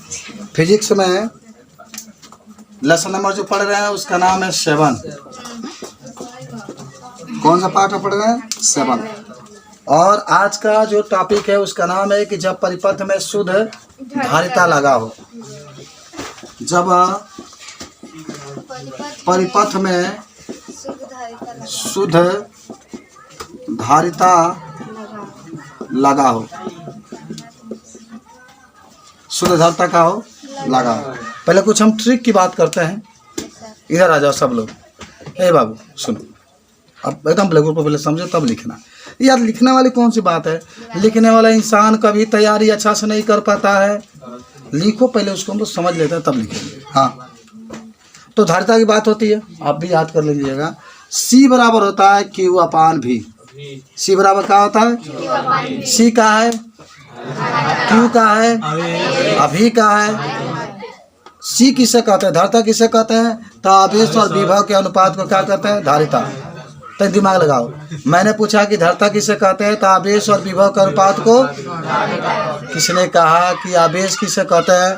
Physics में lesson number जो पढ़ रहे हैं उसका नाम है 7। कौन सा पाठ पढ़ रहे हैं? 7। और आज का जो टॉपिक है उसका नाम है कि जब परिपथ में शुद्ध धारिता लगा हो। जब परिपथ में शुद्ध धारिता लगा हो, शुद्ध धारिता का हो लगा हो। पहले कुछ हम ट्रिक की बात करते हैं। इधर आ जाओ सब लोग। ए बाबू सुनो, अब एकदम ब्लैकबोर्ड पर पहले समझो तब लिखना। यार लिखने वाली कौन सी बात है, लिखने वाला इंसान कभी तैयारी अच्छा से नहीं कर पाता है। लिखो पहले, उसको हम लोग समझ लेते हैं तब लिखेंगे। हाँ, तो धारिता की बात होती है, आप भी याद कर लीजिएगा। C बराबर होता है Q/V। C बराबर क्या होता है? C का है, Q का है, अभी का है। C किसे कहते हैं? धारिता किसे कहते हैं? तो आवेश और विभव के अनुपात को क्या कहते हैं? धारिता। तो दिमाग लगाओ, मैंने पूछा कि धारिता किसे कहते हैं, तो आवेश और विभव के अनुपात को। किसने कहा कि आवेश किसे कहते हैं?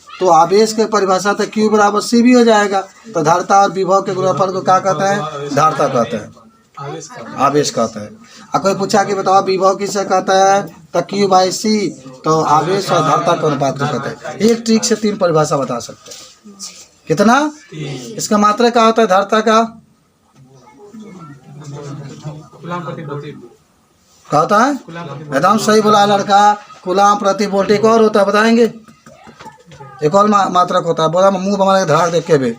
तो आवेश के परिभाषा तो Q बराबर C भी हो जाएगा। तो धारिता और विभव के गुणनफल को क्या कहते हैं? धारिता कहते हैं, आवेश कहते हैं। और कोई पूछा कि बताओ विभव किसे कहता है, तो Q/C। तो आवेश और धारिता के अनुपात को कहते हैं। एक ट्रिक से 3 परिभाषा बता सकते हैं। कितना? इसका मात्रा क्या होता है धारिता का? क्या होता है? एकदम सही बोला लड़का, कूलाम प्रति वोल्ट। एक और होता है, बताएंगे? एक और मात्रक होता है, बोला मुंह हमारे धार देख के भी।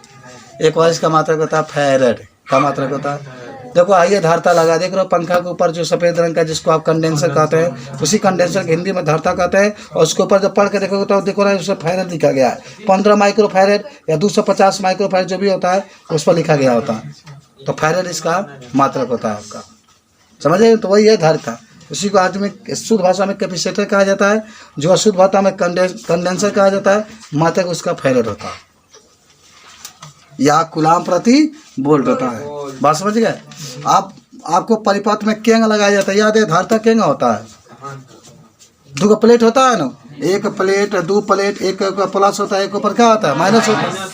एक और इसका मात्रक होता है फैरेड का मात्रक होता है। देखो आइए धारिता लगा, देख रहे हो पंखा के ऊपर जो सफ़ेद रंग का जिसको आप कंडेंसर कहते हैं, उसी कंडेंसर की हिंदी में धारिता कहते हैं। और उसके ऊपर जब पढ़ के देखोगे तो देखो ना उसमें फैरेड लिखा गया है। 15 माइक्रोफैरेड या 250 माइक्रोफैरेड जो भी होता है उस पर लिखा गया होता है। तो फैरेड इसका मात्रक होता है आपका, समझे? तो वही है धारिता। उसी को आज में शुद्ध भाषा में कैपेसिटर कहा जाता है, जो अशुद्ध भाषा में कंडेंसर कहा जाता है। मात्रक उसका फैरेड होता है या कूलाम प्रति वोल्ट होता है। बात समझ गए? आपको परिपथ में केंग लगाया जाता है, याद है? धारिता केंग होता है, 2 प्लेट होता है ना, 1 प्लेट 2 प्लेट, एक प्लस होता है, एक ऊपर क्या होता है? माइनस होता है।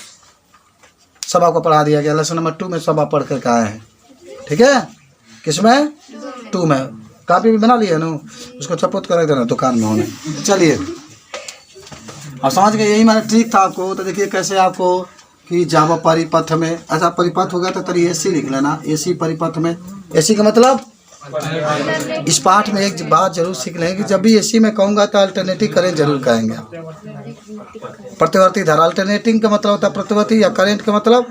सब आपको पढ़ा दिया गया, लेसन नंबर 2 में सब आप पढ़ कर आए हैं। ठीक है? किसमें? 2 में। कापी भी बना लिए ना, उसको चपोत कर देना दुकान में होने। चलिए अब समझ गए, यही मैंने ट्रिक था आपको। तो देखिए कैसे आपको कि जब परिपथ में ऐसा परिपथ होगा तो तरी AC लिख लेना। AC परिपथ में, AC का मतलब इस पाठ में एक बात जरूर सीख लेंगे कि जब भी AC में कहूँगा तो अल्टरनेटिंग करेंट जरूर कहेंगे। प्रतिवर्ती धारा, अल्टरनेटिंग का मतलब होता है प्रतिवर्ती, या करेंट का मतलब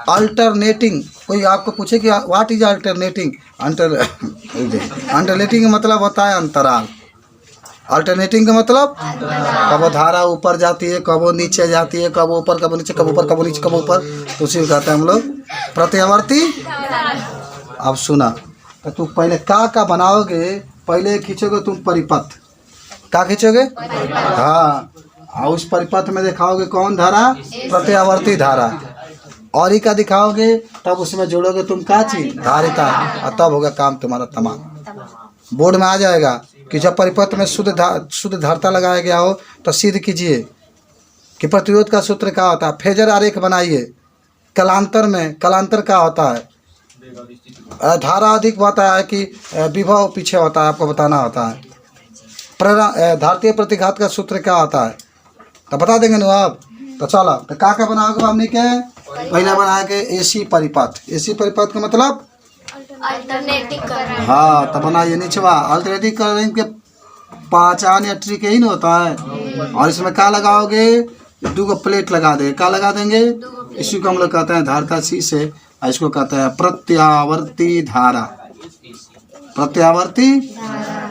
अल्टरनेटिंग। कोई आपको पूछे कि व्हाट इज अल्टरनेटिंग, अल्टरनेटिंग का मतलब होता है अंतराल। अल्टरनेटिंग का मतलब कब धारा ऊपर जाती है, कब नीचे जाती है, कब ऊपर कब नीचे, कब ऊपर कब नीचे कब ऊपर, तो उसी को कहते हैं हम लोग प्रत्यावर्ती। अब सुना, तो तुम पहले का बनाओगे, पहले खींचोगे तुम परिपथ। क्या खींचोगे? हाँ, और उस परिपथ में दिखाओगे कौन धारा? प्रत्यावर्ती धारा। और ही का दिखाओगे तब उसमें जोड़ोगे तुम क्या चीज? धारिता। और तब होगा काम तुम्हारा तमाम। बोर्ड में आ जाएगा कि जब परिपथ में शुद्ध धारिता लगाया गया हो तो सिद्ध कीजिए कि प्रतिरोध का सूत्र क्या होता है। फेजर आरेख बनाइए। कलांतर में, कलांतर क्या होता है? धारा अधिक होता है कि विभव पीछे होता है, आपको बताना होता है। धारितीय प्रतिघात का सूत्र क्या होता है तो बता देंगे ना आप। तो चलो, तो क्या बनाओगे हमने के? पहले बनाए के AC परिपथ। AC परिपथ का मतलब अल्टरनेटिंग करंट। हाँ, तो बनाइए नीचवा। अल्टरनेटिंग करंट के पहचान या ट्रिक यही ना होता है। और इसमें क्या लगाओगे? 2 प्लेट लगा देंगे। क्या लगा देंगे? इसी को हम लोग कहते हैं धारिता C से, इसको कहते हैं प्रत्यावर्ती धारा। प्रत्यावर्ती।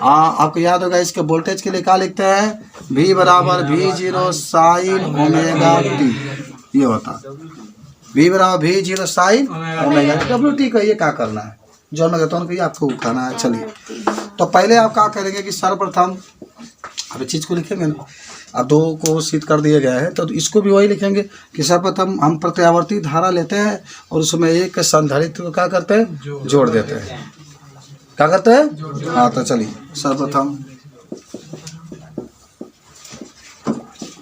आपको याद होगा इसके वोल्टेज के लिए क्या लिखते हैं? V बराबर V0 साइन ओमेगा t। ये होता है V बराबर V0 साइन ओमेगा WT। का ये क्या करना है, जो मैं कहता हूँ आपको उठाना है। चलिए, तो पहले आप क्या करेंगे कि सर्वप्रथम अब चीज़ को लिखेंगे ना। अब 2 को सिद्ध कर दिया गया है तो इसको भी वही लिखेंगे कि सर्वप्रथम हम प्रत्यावर्ती धारा लेते हैं और उसमें एक संधारित्र को क्या करते हैं? जोड़ देते हैं। क्या करते हैं? हाँ, तो चलिए सर्वप्रथम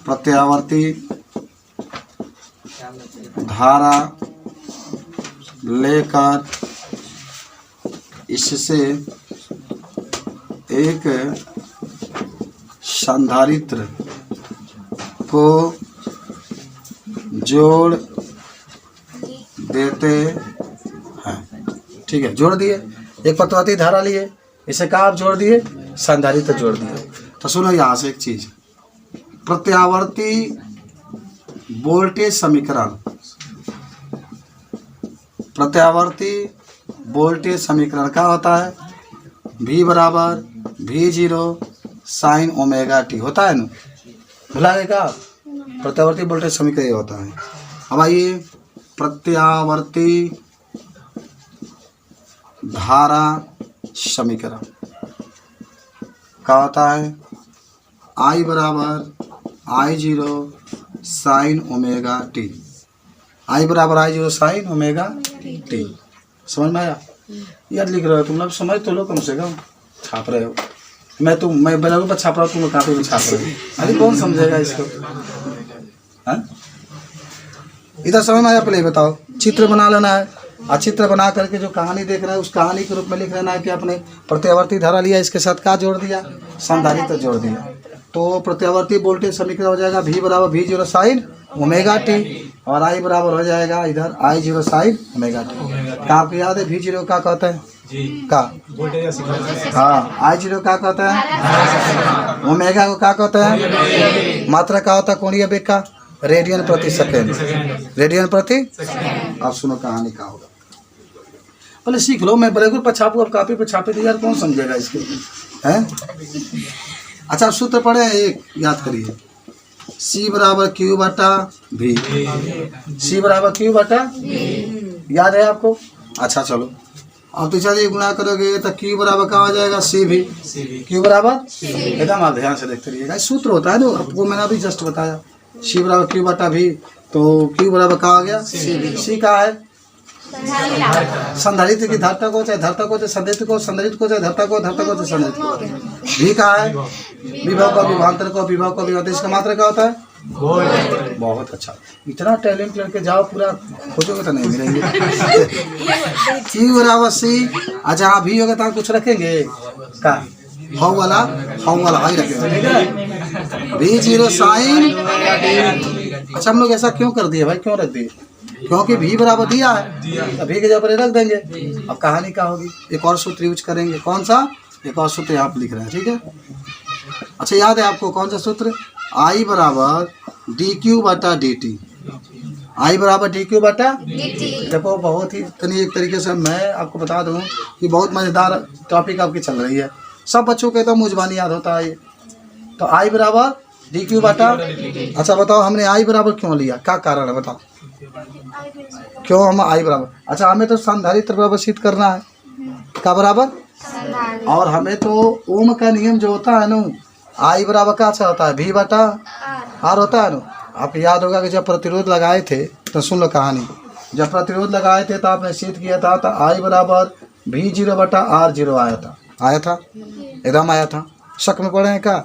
प्रत्यावर्ती धारा लेकर इससे एक संधारित्र को जोड़ देते हैं। ठीक है, जोड़ दिए, एक प्रत्यावर्ती धारा लिए, इसे कहा आप जोड़ दिए, संधारित्र जोड़ दिए। तो सुनो यहाँ से एक चीज, प्रत्यावर्ती वोल्टेज समीकरण, प्रत्यावर्ती वोल्टेज समीकरण क्या होता है? V बराबर V0 साइन ओमेगा टी होता है ना, भुला गए क्या? प्रत्यावर्ती वोल्टेज समीकरण ये होता है। अब आइए, प्रत्यावर्ती धारा समीकरण क्या होता है? I बराबर I0 sine omega T, I बराबर I0 साइन ओमेगा टी। समझ में आया? यार लिख रहे हो तुम लोग, समझ तो लो कम से कम, छाप रहे हो। मैं ब्लॉग पर छाप रहा हूँ, तुम कापी में छाप रहे हो। अरे कौन समझेगा इसको? हाँ, इधर समझ में आया? पहले बताओ, चित्र बना लेना है, और चित्र बना करके जो कहानी देख रहा है उस कहानी के रूप में लिख लेना है कि आपने प्रत्यावर्ती धारा लिया, इसके साथ क्या जोड़ दिया? संधारित्र जोड़ दिया। तो प्रत्यावर्ती वोल्टेज समीकरण हो जाएगा V बराबर V0 साइन ओमेगा टी, और I बराबर हो जाएगा इधर I0 साइन ओमेगा टी। क्या आपको याद है V0 क्या कहते हैं? का हाँ, I0 क्या कहता है? ओमेगा को क्या कहते हैं? मात्रा क्या होता है कोणीय वेग का? रेडियन प्रति सेकेंड, रेडियन प्रति। अब सुनो कहानी क्या होगा, पहले सीख लो। मैं ब्लैक पर छापू, अब कॉपी पर छापे तो यार कौन समझेगा इसके हैं? अच्छा, सूत्र पढ़े एक, याद करिए, C बराबर Q बटा V, C बराबर Q बटा, याद है आपको? अच्छा चलो, अब तो चलिए गुणा करोगे तो Q बराबर क्या हो जाएगा? C भी, Q बराबर, एकदम आप ध्यान से देखते रहिएगा, सूत्र होता है ना, आपको मैंने अभी जस्ट बताया। C बराबर Q बटा V, तो Q बराबर क्या आ गया? C का है संधारित्र की धारता को, चाहे धारता को, चाहे संधारित्र को, संधारित्र को चाहे धारता को, धारता को चाहे संधारित्र को। V का है विभव का विभवांतर को, विभव का विभवांतर, इसका मात्रा क्या होता है? बहुत अच्छा, इतना टैलेंट लेके जाओ, पूरा खोजोगे तो नहीं मिलेंगे। Q बराबर C, अच्छा हाँ V होगा तो कुछ रखेंगे का? हाउ वाला हाई रखेंगे, ठीक है? V0 साइन, अच्छा हम लोग ऐसा क्यों कर दिए भाई, क्यों रख दिए? क्योंकि V बराबर दिया है, तो V के जगह पर रख देंगे। अब कहानी क्या होगी? एक और सूत्र यूज करेंगे, कौन सा? एक और सूत्र यहाँ पर लिख रहे हैं, ठीक है? अच्छा याद है आपको कौन सा सूत्र? I बराबर DQ बटा DT, I बराबर DQ बटा DT। देखो बहुत ही एक तरीके से मैं आपको बता दूं कि बहुत मज़ेदार टॉपिक आपकी चल रही है, सब बच्चों के तो मुझबानी याद होता है ये। तो I बराबर DQ बटा, अच्छा बताओ हमने I बराबर क्यों लिया, क्या कारण है बताओ? क्यों हम I बराबर, अच्छा हमें तो संधारित्र बराबर सिद्ध करना है, क्या बराबर? और हमें तो ओम का नियम जो होता है ना, I बराबर क्या होता है? V बटा R होता है ना। आप याद होगा कि जब प्रतिरोध लगाए थे, तो सुन लो कहानी, जब प्रतिरोध लगाए थे तो आपने सिद्ध किया था, तो I बराबर V0 बटा R0 आया था, एकदम आया था, शक में पड़े हैं क्या?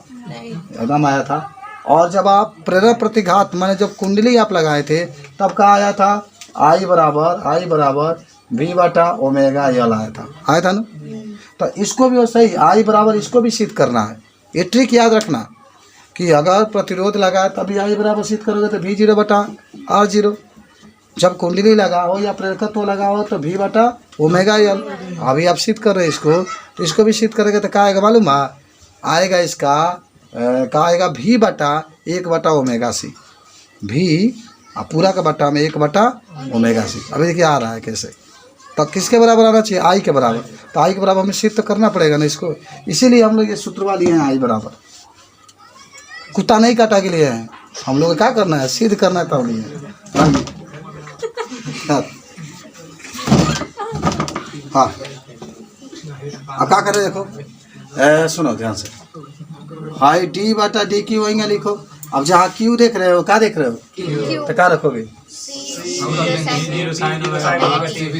एकदम आया था। और जब आप प्रेरक प्रतिघात माने जब कुंडली आप लगाए थे, तब क्या आया था? I बराबर V बटा ओमेगा L आया था ना। तो इसको भी सही I बराबर, इसको भी सिद्ध करना है। ये ट्रिक याद रखना कि अगर प्रतिरोध लगाए तभी I बराबर सिद्ध करोगे तो V0 बटा R0, जब कुंडली लगाओ या प्रेरकत्व लगाओ तो V बटा ओमेगा L। अभी आप सिद्ध कर रहे हैं इसको, तो इसको भी सिद्ध करेंगे तो क्या आएगा मालूम है? आएगा इसका क्या आएगा? V बटा 1 बटा ओमेगा C, V पूरा का बटा में 1 बटा ओमेगा C। अभी देखिए आ रहा है कैसे, तो किसके बराबर आना चाहिए? I के बराबर। तो I के बराबर हमें सिद्ध तो करना पड़ेगा ना इसको, इसीलिए हम लोग ये सूत्र लिए हैं I बराबर। कुत्ता नहीं काटा के लिए हैं हम लोग, क्या करना है? सिद्ध करना है, तब लिए हाँ। अब क्या करें देखो, सुनो ध्यान से, हाई D बटा DQ वहीं लिखो। अब जहाँ Q देख रहे हो, क्या देख रहे हो? तो क्या रखोगे?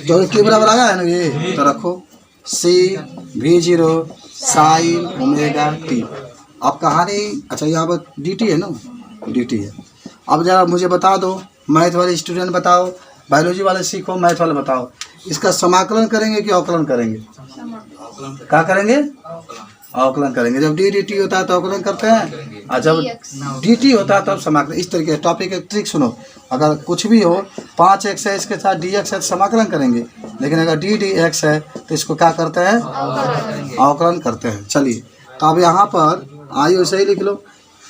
तो Q बराबर आया है ना ये, तो रखो C V0 sine omega T। अब कहानी, अच्छा यहाँ पर DT है ना, dt है। अब जरा मुझे बता दो, मैथ वाले स्टूडेंट बताओ, बायोलॉजी वाले सीखो, मैथ वाले बताओ, इसका समाकलन करेंगे कि अवकलन करेंगे? क्या करेंगे? अवकलन करेंगे। जब डी डी टी होता है तो अवकलन करते हैं, और जब डी टी होता है तब समाकलन। इस तरीके टॉपिक एक ट्रिक सुनो, अगर कुछ भी हो 5x है इसके साथ dx है तो समाकलन करेंगे, लेकिन अगर डी डी एक्स है तो इसको क्या करते हैं? अवकलन करते हैं। चलिए, तो अब यहाँ पर आइए सही लिख लो।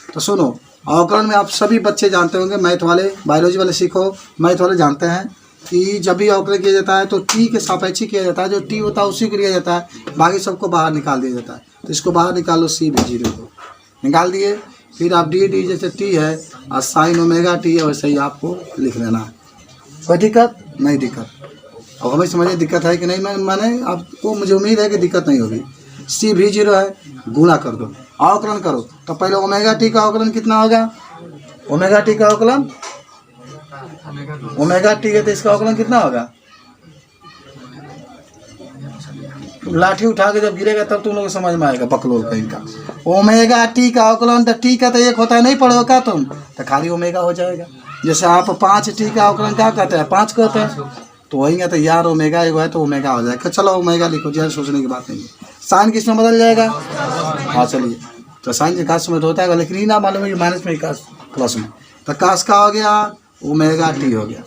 तो सुनो, अवकलन में आप सभी बच्चे जानते होंगे, मैथ वाले बायोलॉजी वाले सीखो, मैथ वाले जानते हैं कि जब भी अवकलन किया जाता है तो टी के सापेक्षी किया जाता है, जो टी होता है उसी को लिया जाता है, बाकी सबको बाहर निकाल दिया जाता है। तो इसको बाहर निकालो, सी भी 0 को निकाल दिए, फिर आप डी डी जैसे टी है और साइन ओमेगा टी है वैसे ही आपको लिख लेना है। कोई दिक्कत नहीं? दिक्कत अब हमें समझिए दिक्कत है कि नहीं। मैंने आपको, मुझे उम्मीद है कि दिक्कत नहीं होगी। सी भी 0 है, गुणा कर दो, अवकलन करो। तो पहले ओमेगा टी का अवकलन कितना होगा? ओमेगा टी का अवकलन, ओमेगा टी है तो इसका अवकलन कितना होगा? लाठी उठा के जब गिरेगा तब तुम लोग समझ में आएगा, बकलोल का इनका। ओमेगा टी का अवकलन, तो टी का तो 1 होता है, नहीं पढ़ोगे क्या तुम? तो खाली ओमेगा हो जाएगा। जैसे आप 5 टी का अवकलन क्या कहते हैं? 5 कहते हैं, तो वही है। तो यार ओमेगा एगो है तो ओमेगा हो जाएगा। चलो ओमेगा लिखो, ज़्यादा सोचने की बात नहीं है। साइन किस में बदल जाएगा? हाँ चलिए, तो साइन के काश में तो होता है, लेकिन ये ना मालूम है कि माइनस में काश प्लस में, तो काश का हो गया ओमेगा टी हो गया।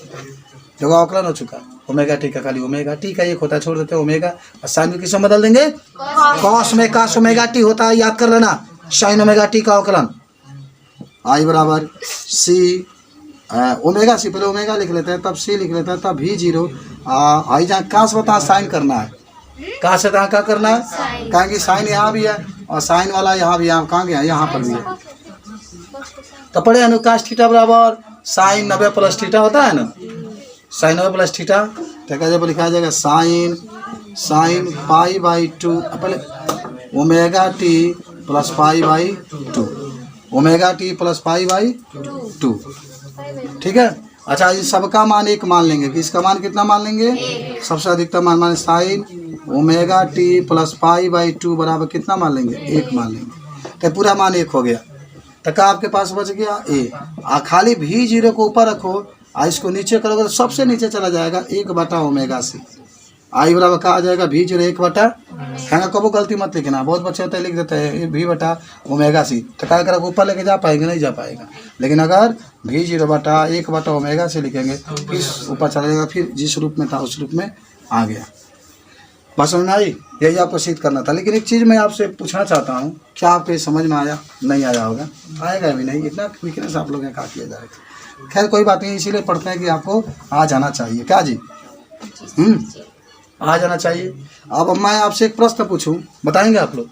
देखो अवकलन हो चुका, ओमेगा टी का खाली ओमेगा टी का 1 होता है, छोड़ देते हैं ओमेगा, और साइन को किस में बदल देंगे? कॉस में। काश ओमेगा टी होता है, याद कर लेना, साइन ओमेगा टी का अवकलन। आई बराबर सी ओमेगा सी, पहले ओमेगा लिख लेते हैं तब सी लिख लेते हैं तब भी 0। आई जहाँ काश बता साइन करना है, कहाँ से कहाँ क्या करना है? कहें कि साइन यहाँ भी है और साइन वाला यहाँ भी है, कहाँ गया? यहाँ पर भी है। तो पढ़े अनुकाश थीटा बराबर साइन 90 प्लस थीटा होता है ना, साइन 90 प्लस थीटा। तो क्या जब लिखा जाएगा साइन पाई बाई 2, पहले omega T plus pi by 2, omega T plus pi by 2, ठीक है। अच्छा, इस सबका मान 1 मान लेंगे कि इसका मान कितना मान लेंगे? सबसे अधिकतम मान माने sine omega T plus pi by 2 बराबर कितना मान लेंगे? 1 मान लेंगे। तो पूरा मान 1 हो गया। तो क्या आपके पास बच गया? ए। खाली भी 0 को ऊपर रखो, इसको नीचे करोगे तो सबसे नीचे चला जाएगा 1/ओमेगा सी। आई बराबर कहा जाएगा भी 0 1/, है कबो गलती मत लिखना, बहुत बच्चे होते हैं लिख देते हैं v/ओमेगा सी। तो क्या करेगा? ऊपर लेके जा पाएंगे? नहीं जा पाएगा। लेकिन अगर भी 0/1/ओमेगा सी लिखेंगे फिर ऊपर चला जाएगा, फिर जिस रूप में था उस रूप में आ गया। बस समझ में आई? यही आपको सिद्ध करना था। लेकिन एक चीज़ मैं आपसे पूछना चाहता हूँ, क्या आपको ये समझ में आया? नहीं आया होगा, आएगा भी नहीं, इतना वीकनेस आप लोगों ने कहा किया जाएगा। खैर कोई बात नहीं, इसीलिए पढ़ते हैं कि आपको आ जाना चाहिए। क्या जी? आ जाना चाहिए। अब मैं आपसे एक प्रश्न पूछूं, बताएंगे आप लोग?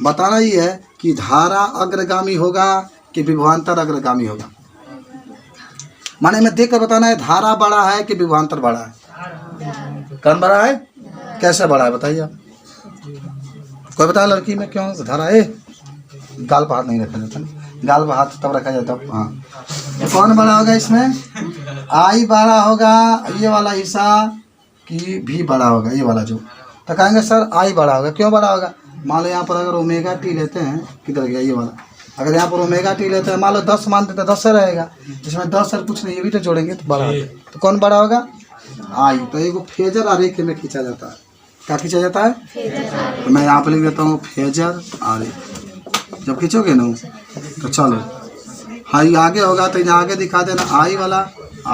बताना ही है कि धारा अग्रगामी होगा कि विभवांतर अग्रगामी होगा। माने में देख कर बताना है धारा बड़ा है कि विभवांतर बड़ा है। कौन बड़ा है? कैसे बड़ा है बताइए आप? कोई बताया लड़की में क्यों धारा है? गाल पर हाथ नहीं रखा जाता, गाल पर हाथ तब रखा जाता। हाँ, कौन बड़ा होगा इसमें? आई बड़ा होगा ये वाला हिस्सा कि भी बड़ा होगा ये वाला जो? तो कहेंगे सर आई बड़ा होगा। क्यों बड़ा होगा? मान लो यहाँ पर अगर ओमेगा टी लेते हैं, किधर गया ये वाला? अगर यहाँ पर ओमेगा टी लेते हैं, मान लो 10 मानते तो 10 से रहेगा, इसमें 10 सर कुछ नहीं, ये भी तो जोड़ेंगे तो बड़ा होगा। तो कौन बड़ा होगा? आई। तो एक फेजर आरेख में खींचा जाता है। क्या खींचा जाता है? तो मैं यहाँ पर लिख देता हूँ फेजर आरेख। जब खींचोगे ना तो चलो हाँ ये आगे होगा तो यहाँ आगे दिखा देना आई वाला,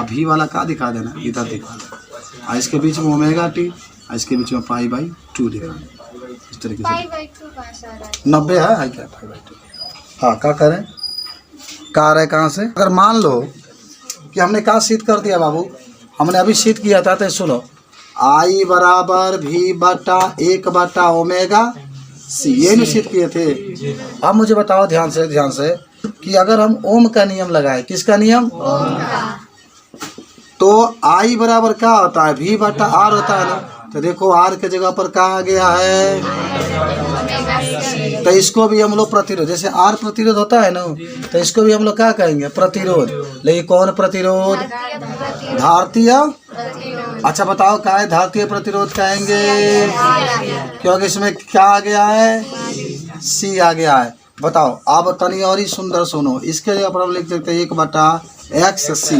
भी वाला का दिखा देना इधर दिखा देना, इसके बीच में ओमेगा टी, इसके बीच में π/2 दिखा इस तरीके से 90 है क्या π/2? हाँ क्या करें? कार है कहाँ से? अगर मान लो कि हमने कहाँ सिद्ध कर दिया बाबू, हमने अभी सिद्ध किया था, तो सुनो आई बराबर v/1/ओमेगा सी, ये नहीं सिद्ध किए थे। अब मुझे बताओ ध्यान से कि अगर हम ओम का नियम लगाए, किसका नियम? ओम का, तो आई बराबर क्या होता है? v/r होता है ना। तो देखो r के जगह पर क्या आ गया है? तो इसको भी हम लोग प्रतिरोध, जैसे r प्रतिरोध होता है ना, तो इसको भी हम लोग क्या कहेंगे? प्रतिरोध। लेकिन कौन प्रतिरोध? धारतीय। अच्छा बताओ क्या है धारतीय प्रतिरोध कहेंगे? क्योंकि इसमें क्या आ गया है? C आ गया है। बताओ आप तनी और ही सुंदर सुनो। इसके लिए अपन लिख देते हैं 1/x(c).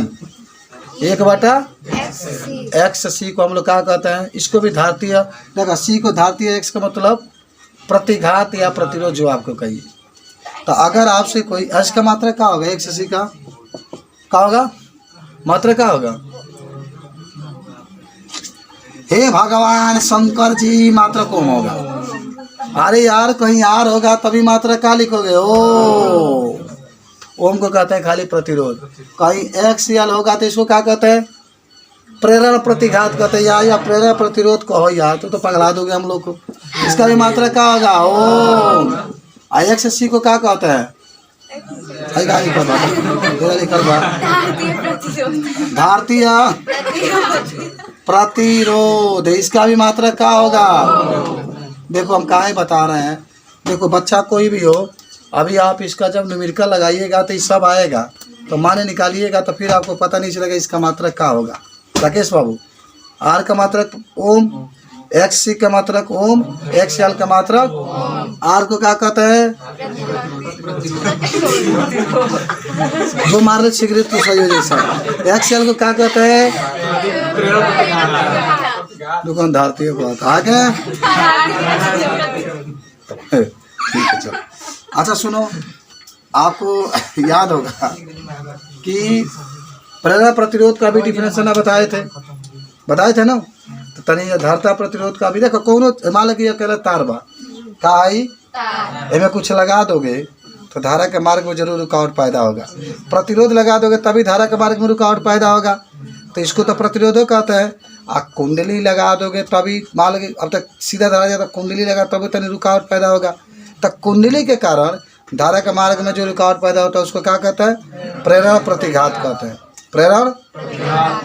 1/x(c) को हम लोग क्या कहते हैं? इसको भी धारतीय, देखो सी को धारतीय, x का मतलब प्रतिघात या प्रतिरोध जो आपको कहिए। तो अगर आपसे कोई h का मात्रा क्या होगा? 1/c का क्या होगा? मात्रा क्या होगा? हे भगवान शंकर जी, मात्रा कौन होगा? अरे यार कहीं आर होगा तभी मात्रा क्या लिखोगे? ओम को कहते हैं खाली प्रतिरोध। कहीं एक्स या होगा तो इसको क्या कहते हैं? प्रेरण प्रतिघात कहते हैं या प्रेरण प्रतिरोध कहो यार, तो पगला दोगे हम लोग को। इसका भी मात्रा क्या होगा? ओम। एक्स को क्या कहते हैं? भारतीय प्रतिरोध। इसका भी मात्रा क्या होगा? देखो हम काहे बता रहे हैं। देखो बच्चा कोई भी हो, अभी आप इसका जब न्यूमेरिकल लगाइएगा तो ये सब आएगा, तो माने निकालिएगा तो फिर आपको पता नहीं चलेगा इसका मात्रक क्या होगा। राकेश बाबू, आर का मात्रक ओम, XC का मात्रक ओम, XL का मात्रक, आर को क्या कहते हैं? जो मार रहे सिगरेट तो सही हो जैसा। XL को क्या कहते हैं? दुकानदार को आगे। ठीक है चलो। अच्छा सुनो, आपको याद होगा कि प्रेरणा प्रतिरोध का भी डिफिनेशन बताए थे ना। तो तनी धारता प्रतिरोध का भी देखो, कौन मान कि अकेला तार बा का आई एमे कुछ लगा दोगे तो धारा के मार्ग में जरूर रुकावट पैदा होगा। प्रतिरोध लगा दोगे तभी धारा के मार्ग में रुकावट पैदा होगा, तो इसको तो प्रतिरोधक कहते हैं। आप कुंडली लगा दोगे तभी मान लो अब तक सीधा धारा जाता, कुंडली लगा तभी तनी रुकावट पैदा होगा। तो कुंडली के कारण धारा के मार्ग में जो रुकावट पैदा होता है उसको क्या कहते हैं? प्रेरण प्रतिघात कहते हैं। प्रेरण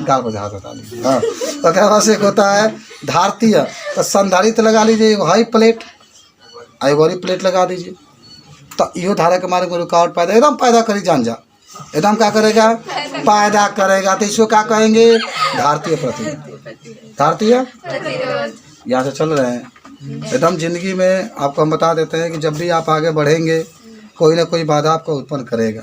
गाल पर हाथ बता लीजिए। हाँ, तो क्या से होता है? धारतीय। तो संधारित्र लगा लीजिए, हाई प्लेट, आइवरी प्लेट लगा दीजिए, तो यो धारा के मार्ग में रुकावट पैदा एकदम पैदा करी जान जा, एकदम क्या करेगा? पैदा करेगा। तो इसको क्या कहेंगे? धारतीय प्रतिरोध। धारतीय यहाँ से चल रहे हैं एकदम। जिंदगी में आपको हम बता देते हैं कि जब भी आप आगे बढ़ेंगे कोई ना कोई बाधा आपको उत्पन्न करेगा।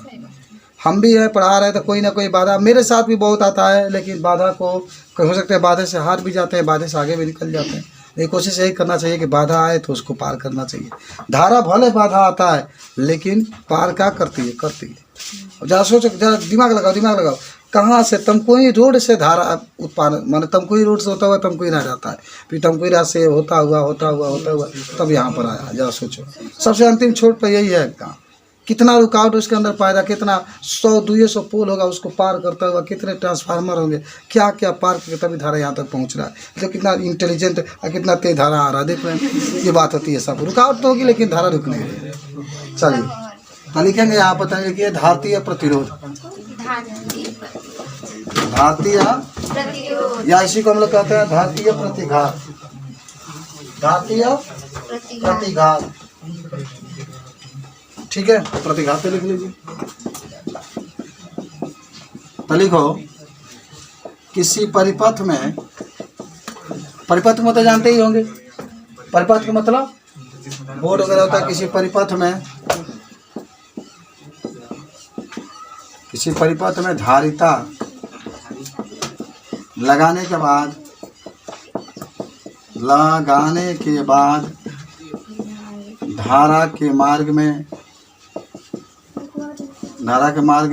हम भी है पढ़ा रहे हैं तो कोई ना कोई बाधा मेरे साथ भी बहुत आता है, लेकिन बाधा को हो सकते हैं बाधा से हार भी जाते हैं, बाधा से आगे भी निकल जाते हैं। ये कोशिश यही करना चाहिए कि बाधा आए तो उसको पार करना चाहिए। धारा भले बाधा आता है लेकिन पार क्या करती है? जरा सोचो, जरा दिमाग लगाओ। कहाँ से तमकुही रोड से धारा उत्पादन, माने तमकुही रोड से होता हुआ तमकुही रह जाता है, फिर तमकुही राह से होता हुआ तब यहाँ पर आया। जरा सोचो, सबसे अंतिम छोर पर यही है काम। कितना रुकावट उसके अंदर पाएगा, कितना 100-200 पोल होगा उसको पार करता हुआ, कितने ट्रांसफार्मर होंगे, क्या क्या पार करके तभी धारा यहाँ तक पहुँच रहा है। तो कितना इंटेलिजेंट और कितना तेज धारा आ रहा है, देख रहे हैं। ये बात होती है, सब रुकावट तो होगी लेकिन धारा रुक नहीं रही। चलिए तो लिखेंगे यहाँ बताएंगे कि धारतीय प्रतिरोध, धारतीय या इसी को हम लोग कहते हैं धारतीय प्रतिघात। धारतीय प्रतिघात, ठीक है। प्रतिघात लिख लीजिए। तो लिखो किसी परिपथ में, परिपथ में तो जानते ही होंगे, परिपथ का मतलब बोर्ड वगैरह होता है। किसी परिपथ में धारिता लगाने के बाद धारा के मार्ग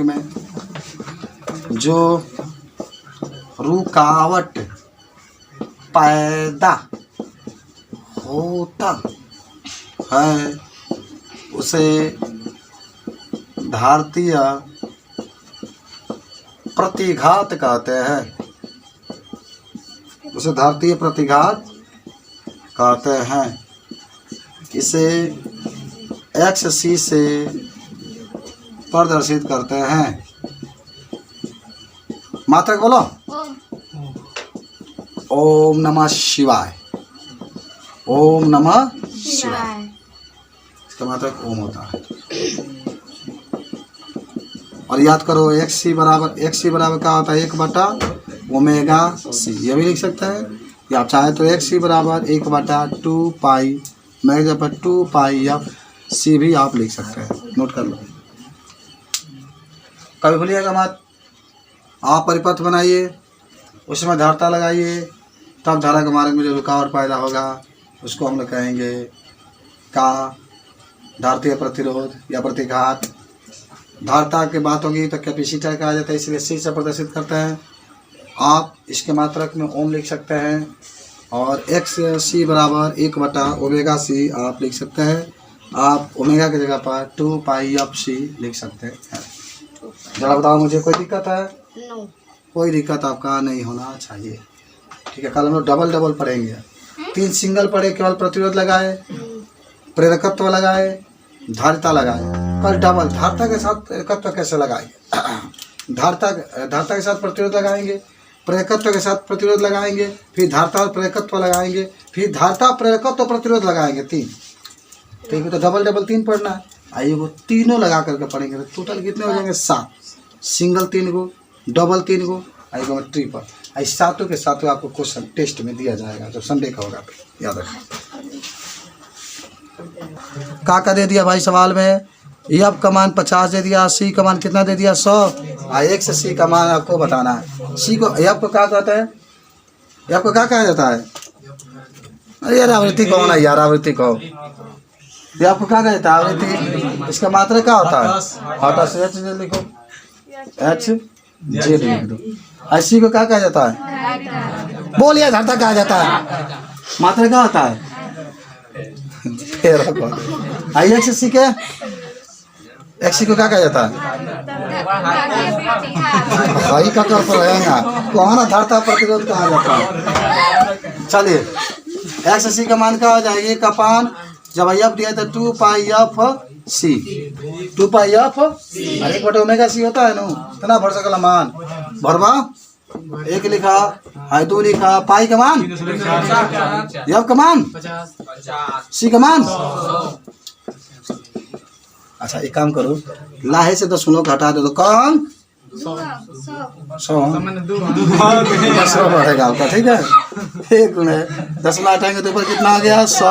में जो रुकावट पैदा होता है उसे धारतीय प्रतिघात कहते हैं। उसे धारतीय प्रतिघात कहते हैं। इसे XC से प्रदर्शित करते हैं। मात्रक बोलो। ओम नमः शिवाय। ओम नमः शिवाय। इसका मात्रक ओम होता है। और याद करो XC बराबर क्या होता है? 1/ओमेगा C। ये भी लिख सकते हैं, या आप चाहे तो XC बराबर 1/2 पाई, मैं 2 पाई या सी भी आप लिख सकते हैं, नोट कर लो। कभी भूलिएगा मत। आप परिपथ बनाइए, उसमें धारता लगाइए, तब धारा के मार्ग में जो रुकावट पैदा होगा उसको हम लोग कहेंगे का धारतीय प्रतिरोध या प्रतिघात। धारता की बात होगी तो कैपेसिटर कहा जाता है, इसलिए सी से प्रदर्शित करते हैं। आप इसके मात्रक में ओम लिख सकते हैं और एक्स सी बराबर 1/ओमेगा सी आप लिख सकते हैं। आप ओमेगा की जगह पर 2π/c लिख सकते हैं। जरा बताओ मुझे, कोई दिक्कत है? नो। कोई दिक्कत आपका नहीं होना चाहिए। ठीक है, कल हम लोग डबल डबल पढ़ेंगे। 3 सिंगल पढ़े, केवल प्रतिरोध लगाए, प्रेरकत्व लगाए, धारिता लगाए। कल डबल धारता के साथ प्रेरकत्व कैसे लगाएंगे। धारता के साथ प्रतिरोध लगाएंगे, प्रेरकत्व के साथ प्रतिरोध लगाएंगे, फिर धारता और प्रेरकत्व लगाएंगे, फिर धारता प्रेरकत्व प्रतिरोध लगाएंगे। 3, ठीक है, तो डबल डबल 3 पढ़ना है। आइए वो तीनों लगा करके पढ़ेंगे तो टोटल कितने हो जाएंगे? 7। सिंगल 3 गो, डबल 3 गो, आइएगा ट्रिपल। इस सातों के सातों आपको क्वेश्चन टेस्ट में दिया जाएगा जब संडे का होगा, याद रखना। का दे दिया भाई सवाल में? यफ का मान 50 दे दिया, सी का मान कितना दे दिया? 100। एक से सी का मान आपको बताना है। सी को यफ को क्या कहते हैं? यफ को क्या कहा जाता है? अरे यार आवृत्ति कहो ना यार, आवृत्ति कहो। यफ को क्या कहता है? आवृत्ति। इसका मात्रा क्या होता है? हताश एच लिखो, एच जे लिख दो। सी को क्या कहा जाता है? बोलिए, धारता कहा जाता है। मात्रा क्या होता है? आई एक्स सी के एक्स को क्या कहा जाता है? भाई का कर रहेगा कौन धारता प्रतिरोध कहा जाता है। चलिए, एक्स सी का मान क्या हो जाएगी? का पान जब एफ दिया था 2π/c, 2π/c। 1/ओमेगा/c होता है ना, इतना भर सकला मान भरवा। 1 लिखा, 2 लिखा, पाई का मान, एफ का मान, सी का मान। अच्छा एक काम करो, लाहे से 10 हटा दे तो कौन 100 बढ़ेगा आपका। ठीक है, 1 गुणे 10 हटाएंगे तो ऊपर कितना आ गया? 100।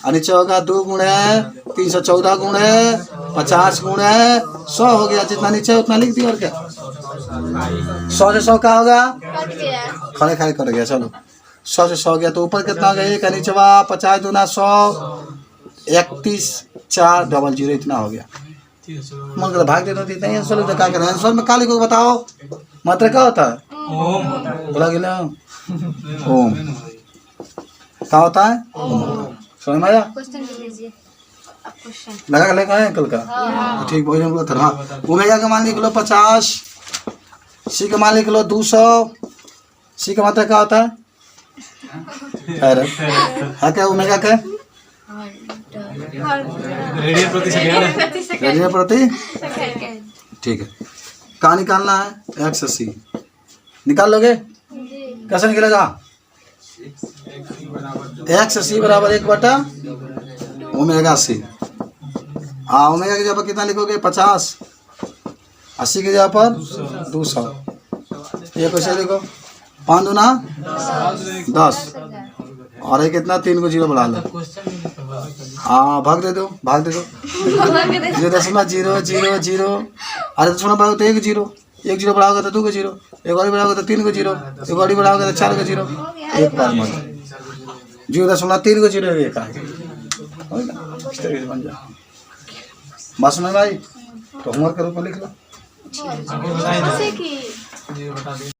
और नीचे होगा 2 गुणे 314 गुणे 50 गुणे 100 हो गया। जितना नीचे उतना लिख दिया और क्या। 100 से 100 का होगा? खड़े खड़े कर गया। चलो 100 से 100 गया तो ऊपर कितना हो गया? 1 नीचे 50 दूना 100, 31 4 00 इतना हो गया। मन कर भाग देना इतना ही आंसर क्या करें? आंसर में काली को बताओ मात्रा क्या होता है? ओम। बोला गया ओम क्या होता है? समझ में आया? लगा लेगा है कल का। ठीक बोल रहे थर्मा। ओमेगा का मान लिख लो 50, सी का मान लिख लो 200। सी का मात्रा क्या होता है? है क्या ओमेगा का? रेडियन प्रति। ठीक है, कहाँ निकालना है? एक्स सी निकाल लोगे? कैसे निकलेगा? एक्स सी बराबर 1/ओमेगा/c। हाँ, ओमेगा की जगह पर कितना लिखोगे? 50। 80 की जगह पर 200। ये कैसे लिखो? 5 दूना 10 और ये कितना? 3 को 0 बढ़ा लो। हाँ, भाग दे दो, भाग दे दो। 0.000। अरे 0 बढ़ाओगे तो 1 0, 1 0 बढ़ाओगे तो 2 को 0, 1 और बढ़ाओगे तो 3 को 0, 1 और बढ़ाओगे तो 4 को 0। एक बार मत 0.3 को 0 एक बन जाए। बस में भाई तो होमवर्क के रूप में लिख लो।